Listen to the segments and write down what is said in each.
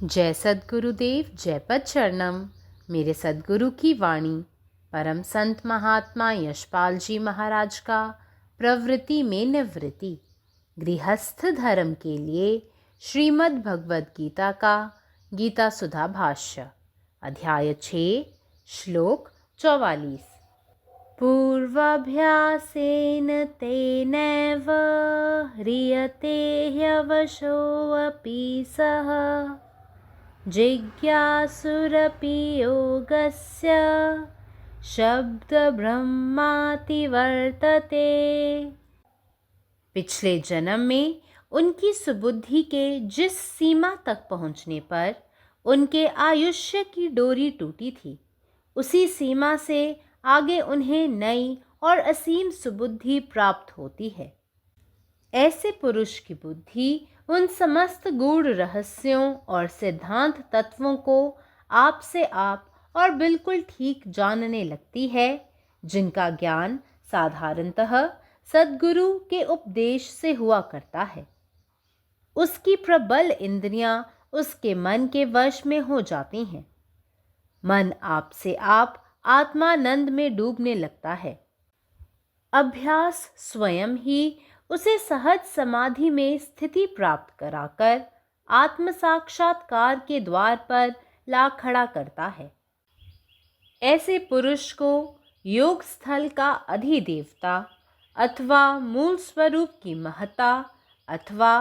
जय सद्गुरुदेव, जय पदचरणम। मेरे सद्गुरु की वाणी परम संत महात्मा यशपाल जी महाराज का प्रवृत्ति में निवृत्ति गृहस्थ धर्म के लिए श्रीमद् भगवद गीता का गीता सुधा भाष्य अध्याय 6 श्लोक 44। पूर्वाभ्यासेन तेनैव ह्रियते ह्यवशोऽपि सः जिज्ञासुरपि योगस्य शब्दब्रह्माति वर्तते। पिछले जन्म में उनकी सुबुद्धि के जिस सीमा तक पहुंचने पर उनके आयुष्य की डोरी टूटी थी, उसी सीमा से आगे उन्हें नई और असीम सुबुद्धि प्राप्त होती है। ऐसे पुरुष की बुद्धि उन समस्त गूढ़ रहस्यों और सिद्धांत तत्वों को आप से आप और बिल्कुल ठीक जानने लगती है, जिनका ज्ञान साधारणतः सद्गुरु के उपदेश से हुआ करता है। उसकी प्रबल इंद्रियां उसके मन के वश में हो जाती हैं। मन आप से आप आत्मानंद में डूबने लगता है। अभ्यास स्वयं ही उसे सहज समाधि में स्थिति प्राप्त कराकर आत्म साक्षात्कार के द्वार पर ला खड़ा करता है। ऐसे पुरुष को योग स्थल का अधिदेवता अथवा मूल स्वरूप की महत्ता अथवा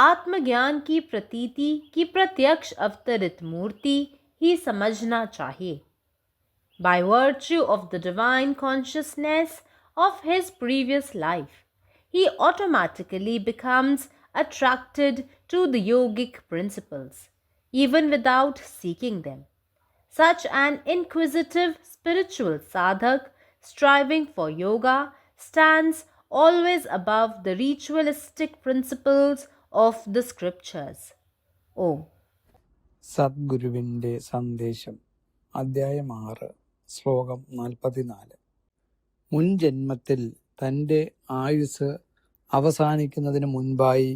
आत्मज्ञान की प्रतीति की प्रत्यक्ष अवतरित मूर्ति ही समझना चाहिए। By virtue of the divine consciousness of his previous life, he automatically becomes attracted to the yogic principles, even without seeking them. Such an inquisitive spiritual sadhak striving for yoga stands always above the ritualistic principles of the scriptures. Om. സദ്ഗുരുവിൻ്റെ സന്ദേശം അദ്ധ്യായം 6 ശ്ലോകം 44. മുൻ ജന്മത്തിൽ തൻ്റെ ആയുസ് അവസാനിക്കുന്നതിന് മുൻപായി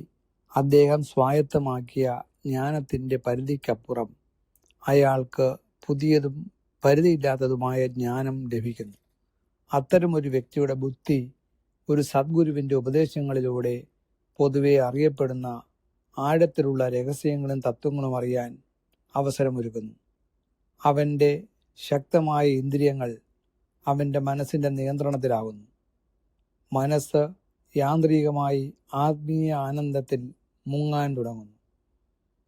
അദ്ദേഹം സ്വായത്തമാക്കിയ ജ്ഞാനത്തിൻ്റെ പരിധിക്കപ്പുറം അയാൾക്ക് പുതിയതും പരിധിയില്ലാത്തതുമായ ജ്ഞാനം ലഭിക്കുന്നു. അത്തരമൊരു വ്യക്തിയുടെ ബുദ്ധി ഒരു സദ്ഗുരുവിൻ്റെ ഉപദേശങ്ങളിലൂടെ പൊതുവെ അറിയപ്പെടുന്ന ആഴത്തിലുള്ള രഹസ്യങ്ങളും തത്വങ്ങളും അറിയാൻ അവസരമൊരുക്കുന്നു. അവൻ്റെ ശക്തമായ ഇന്ദ്രിയങ്ങൾ അവൻ്റെ മനസ്സിൻ്റെ നിയന്ത്രണത്തിലാകുന്നു. മനസ്സ് യാന്ത്രികമായി ആത്മീയ ആനന്ദത്തിൽ മുങ്ങാൻ തുടങ്ങുന്നു.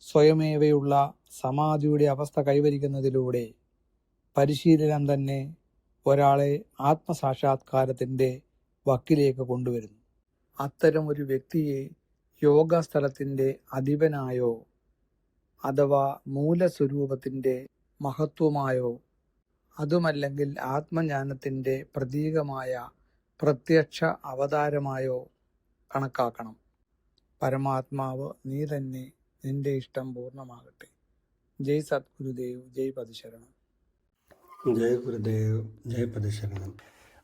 സ്വയമേവയുള്ള സമാധിയുടെ അവസ്ഥ കൈവരിക്കുന്നതിലൂടെ പരിശീലനം തന്നെ ഒരാളെ ആത്മസാക്ഷാത്കാരത്തിൻ്റെ വക്കിലേക്ക് കൊണ്ടുവരുന്നു. അത്തരമൊരു വ്യക്തിയെ യോഗസ്ഥലത്തിൻ്റെ അധിപനായോ അഥവാ മൂലസ്വരൂപത്തിൻ്റെ മഹത്വമായോ അതുമല്ലെങ്കിൽ ആത്മജ്ഞാനത്തിൻ്റെ പ്രതീകമായ പ്രത്യക്ഷ അവതാരമായോ കണക്കാക്കണം. പരമാത്മാവ് നീ തന്നെ, നിന്റെ ഇഷ്ടം പൂർണ്ണമാകട്ടെ. ജയ് സദ്ഗുരുദേവ്, ജയ് പദശരണം. जय गुरुदेव, जय पदशरणम.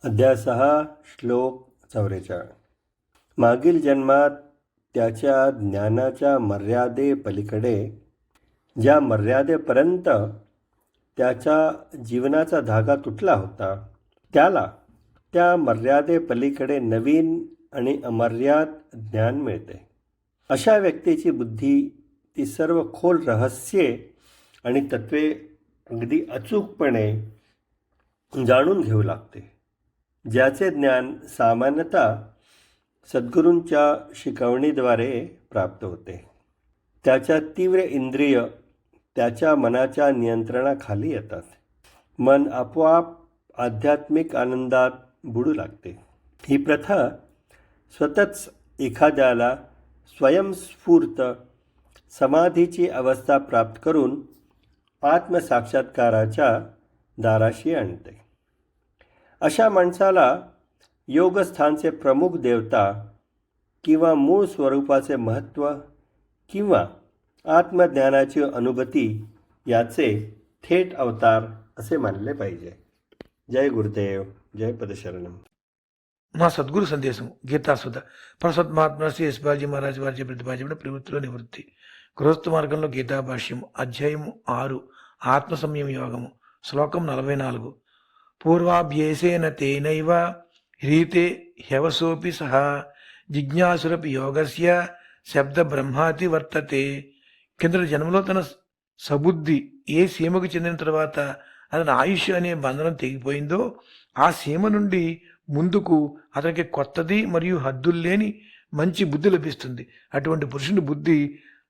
अध्याय 6 श्लोक 44. मागील जन्मात त्याच्या ज्ञानाच्या मर्यादेपलीकडे, ज्या मर्यादेपर्यंत त्याच्या जीवनाचा धागा तुटला होता, त्याला त्या मर्यादेपलीकडे नवीन आणि अमर्याद ज्ञान मिळते. अशा व्यक्तीची बुद्धी ती सर्व खोल रहस्ये आणि तत्वे अगदी अचूकपणे जाणून घेऊ लागते, ज्याचे ज्ञान सामान्यतः सद्गुरूंच्या शिकवणीद्वारे प्राप्त होते. त्याच्या तीव्र इंद्रिय त्याच्या मनाच्या नियंत्रणाखाली येतात. मन आपोआप आध्यात्मिक आनंदात बुडू लागते. ही प्रथा स्वतःच एखाद्याला स्वयंस्फूर्त समाधीची अवस्था प्राप्त करून आत्मसाक्षात्काराच्या दाराशी आणते. अशा माणसाला योगस्थानचे प्रमुख देवता किंवा मूळ स्वरूपाचे महत्त्व किंवा आत्मज्ञानाची अनुभूती याचे थेट अवतार असे मानले पाहिजे. जय गुरुदेव, जय पदशरणम. మా సద్గురు సందేశం గీతాసుధ పరసత్ మహాత్మ శ్రీ యశ్పాల్జీ మహారాజ్ వారి ప్రతిపాదించిన ప్రవృత్తిలో నివృత్తి గృహస్థ మార్గంలో గీతాభాష్యము అధ్యాయము 6 ఆత్మ సంయమ యోగము శ్లోకం 44. పూర్వాభ్యేసేన తేనైవ హ్రీతే హ్యవసోపి సహా జిజ్ఞాసురపి యోగస్య శబ్ద బ్రహ్మాతి వర్తతే. కిందటి జన్మలో తన సబుద్ధి ఏ సీమకు చెందిన తర్వాత అతని ఆయుష్ అనే బంధనం తెగిపోయిందో ఆ సీమ నుండి ముందుకు అతనికి కొత్తది మరియు హద్దులు లేని మంచి బుద్ధి లభిస్తుంది. అటువంటి పురుషుని బుద్ధి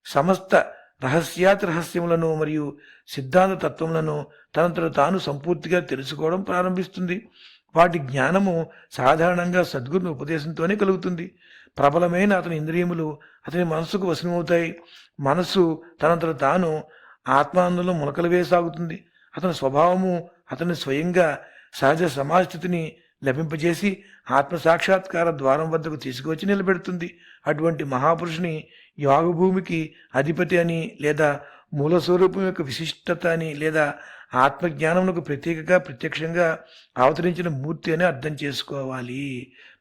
సమస్త రహస్యాతి రహస్యములను మరియు సిద్ధాంత తత్వములను తనంతట తాను సంపూర్తిగా తెలుసుకోవడం ప్రారంభిస్తుంది. వాటి జ్ఞానము సాధారణంగా సద్గురుని ఉపదేశంతోనే కలుగుతుంది. ప్రబలమైన అతని ఇంద్రియములు అతని మనస్సుకు వశమవుతాయి. మనస్సు తనంతట తాను ఆత్మానందంలో మునకలు వేసాగుతుంది. అతని స్వభావము అతని స్వయంగా సహజ సమాజస్థితిని లభింపజేసి ఆత్మసాక్షాత్కార ద్వారం వద్దకు తీసుకువచ్చి నిలబెడుతుంది. అటువంటి మహాపురుషుని యోగభూమికి అధిపతి అని లేదా మూల స్వరూపం యొక్క విశిష్టత అని లేదా ఆత్మజ్ఞానమునకు ప్రత్యక్షంగా అవతరించిన మూర్తి అని అర్థం చేసుకోవాలి.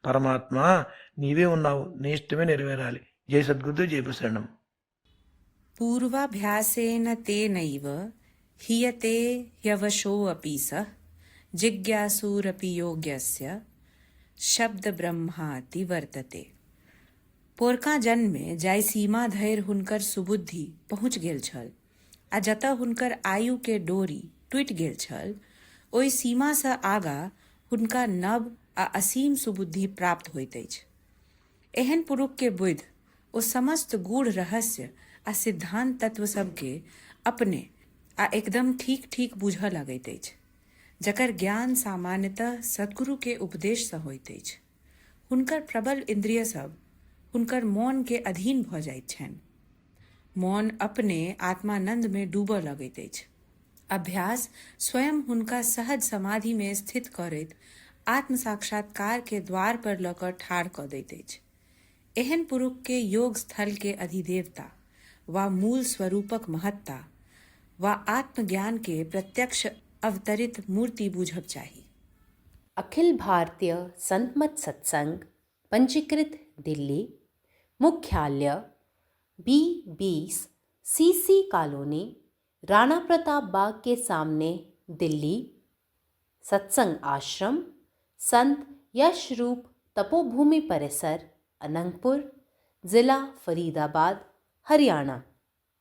పరమాత్మ నీవే ఉన్నావు, నీ ఇష్టమే నెరవేరాలి. జై సద్గురు, జై ప్రసరణం. పూర్వాభ్యాసేన తేనైవ హియతే హ్యవశోऽपि సః जिज्ञासुरपि योग्यस्य शब्द ब्रह्माति वर्तते. पोरका जन्म में जाय सीमा धैर हुनकर सुबुद्धि पहुँच गेल छल आ जतऽ हुनकर आयु के डोरी टूटि गेल छल ओहि सीमा सँ आगा हुनका नव आ असीम सुबुद्धि प्राप्त होइत अछि. एहन पुरुष के बुद्धि ओ समस्त गूढ़ रहस्य आ सिद्धांत तत्व सबके अपने आ एकदम ठीक ठीक बुझऽ लगैत अछि, जकर ज्ञान सामान्यतः सद्गुरु के उपदेश सँ होइत अछि. हुनकर प्रबल इंद्रिय सब हुनकर मौन के अधीन भऽ जाइत छनि. मौन अपने आत्मानंद में डूबऽ लगैत अछि. अभ्यास स्वयं हुनका सहज समाधि में स्थित करैत आत्म साक्षात्कार के द्वार पर लऽ कऽ ठाढ़ कऽ दैत अछि. एहन पुरुष के योग स्थल के अधिदेवता वा मूल स्वरूपक महत्ता वा आत्मज्ञान के प्रत्यक्ष अवतरित मूर्ति बूझब चाही. अखिल भारतीय संत मत सत्संग पंजीकृत दिल्ली, मुख्यालय B20 CC colony, Rana Pratap Bagh के सामने, दिल्ली. सत्संग आश्रम संत यशरूप तपोभूमि परिसर, अनंगपुर, जिला फरीदाबाद, हरियाणा.